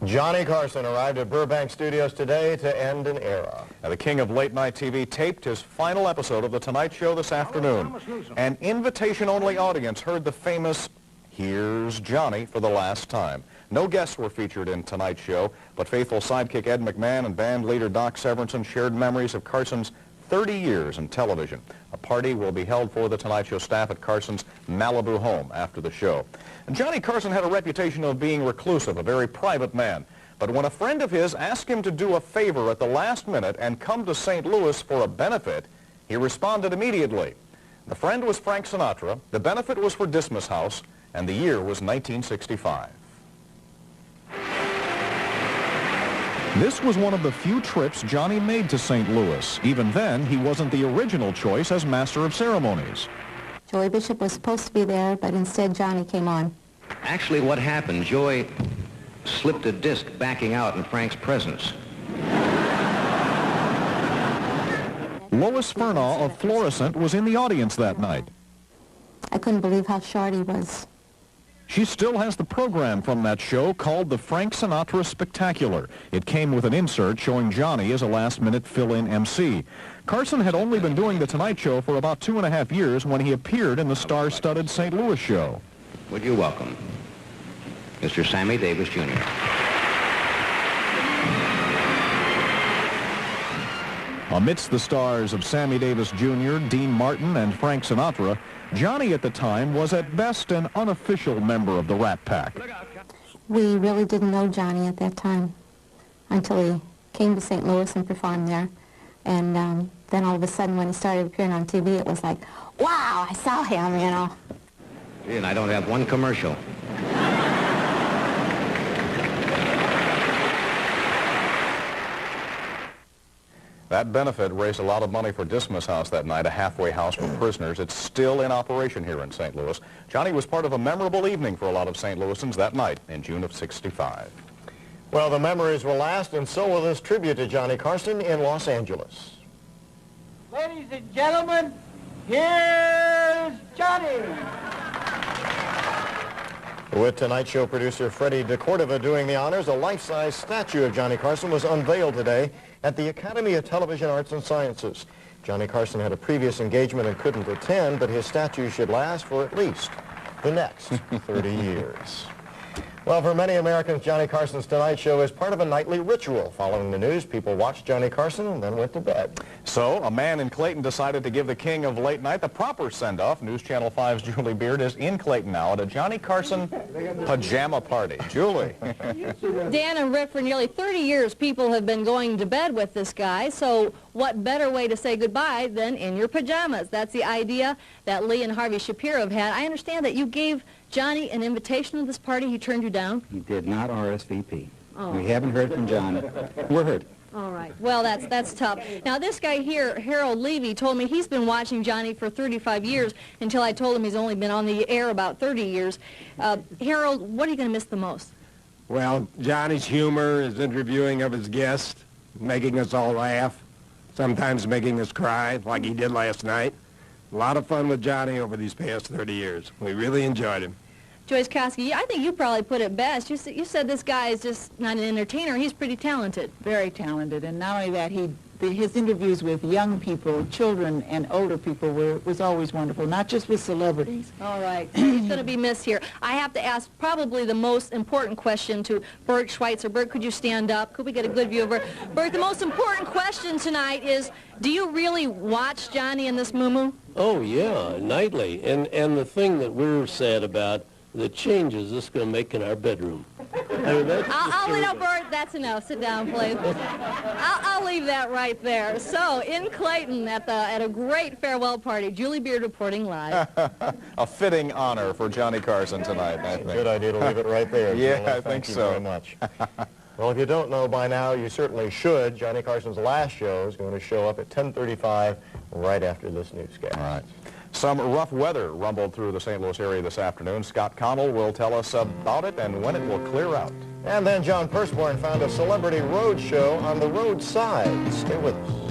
Johnny Carson arrived at Burbank Studios today to end an era. Now, the king of late-night TV taped his final episode of The Tonight Show this afternoon. An invitation-only audience heard the famous "Here's Johnny" for the last time. No guests were featured in Tonight's show, but faithful sidekick Ed McMahon and band leader Doc Severinsen shared memories of Carson's 30 years in television. A party will be held for the Tonight Show staff at Carson's Malibu home after the show. And Johnny Carson had a reputation of being reclusive, a very private man. But when a friend of his asked him to do a favor at the last minute and come to St. Louis for a benefit, he responded immediately. The friend was Frank Sinatra, the benefit was for Dismas House, and the year was 1965. This was one of the few trips Johnny made to St. Louis. Even then, he wasn't the original choice as Master of Ceremonies. Joey Bishop was supposed to be there, but instead Johnny came on. Actually, what happened, Joey slipped a disc backing out in Frank's presence. Lois Furnaw of Florissant was in the audience that night. I couldn't believe how short he was. She still has the program from that show called the Frank Sinatra Spectacular. It came with an insert showing Johnny as a last-minute fill-in MC. Carson had only been doing The Tonight Show for about 2.5 years when he appeared in the star-studded St. Louis show. Would you welcome Mr. Sammy Davis, Jr. Amidst the stars of Sammy Davis Jr., Dean Martin, and Frank Sinatra, Johnny at the time was at best an unofficial member of the Rat Pack. We really didn't know Johnny at that time until he came to St. Louis and performed there. And then all of a sudden when he started appearing on TV, it was like, wow, I saw him, you know. And I don't have one commercial. That benefit raised a lot of money for Dismas House that night, a halfway house for prisoners. It's still in operation here in St. Louis. Johnny was part of a memorable evening for a lot of St. Louisans that night in June of '65. Well, the memories will last, and so will this tribute to Johnny Carson in Los Angeles. Ladies and gentlemen, here's Johnny. With Tonight Show producer Freddie DeCordova doing the honors, a life-size statue of Johnny Carson was unveiled today at the Academy of Television Arts and Sciences. Johnny Carson had a previous engagement and couldn't attend, but his statue should last for at least the next 30 years. Well, for many Americans, Johnny Carson's Tonight Show is part of a nightly ritual. Following the news, people watched Johnny Carson and then went to bed. So, a man in Clayton decided to give the king of late night the proper send-off. News Channel 5's Julie Beard is in Clayton now at a Johnny Carson pajama party. Julie. Dan and Rick, for nearly 30 years, people have been going to bed with this guy, so what better way to say goodbye than in your pajamas? That's the idea that Lee and Harvey Shapiro have had. I understand that you gave Johnny an invitation to this party. He turned you down? He did not RSVP. Oh. We haven't heard from Johnny. We're hurt. All right. Well, that's tough. Now, this guy here, Harold Levy, told me he's been watching Johnny for 35 years until I told him he's only been on the air about 30 years. Harold, what are you going to miss the most? Well, Johnny's humor, his interviewing of his guests, making us all laugh, sometimes making us cry, like he did last night. A lot of fun with Johnny over these past 30 years. We really enjoyed him. Joyce Koski, I think you probably put it best. You said this guy is just not an entertainer. He's pretty talented. Very talented. And not only that, his interviews with young people, children, and older people was always wonderful, not just with celebrities. All right. He's going to be missed here. I have to ask probably the most important question to Bert Schweitzer. Bert, could you stand up? Could we get a good view of Bert? Bert, the most important question tonight is, do you really watch Johnny in this moo-moo? Oh, yeah, nightly. And the thing that we're sad about, the changes this is going to make in our bedroom. I mean, Bert, that's enough. Sit down, please. I'll leave that right there. So, in Clayton, at a great farewell party, Julie Beard reporting live. A fitting honor for Johnny Carson tonight, I think. Good idea to leave it right there. Yeah, Julie. I think so. Thank you very much. Well, if you don't know by now, you certainly should. Johnny Carson's last show is going to show up at 10:35 right after this newscast. All right. Some rough weather rumbled through the St. Louis area this afternoon. Scott Connell will tell us about it and when it will clear out. And then John Persborn found a celebrity road show on the roadside. Stay with us.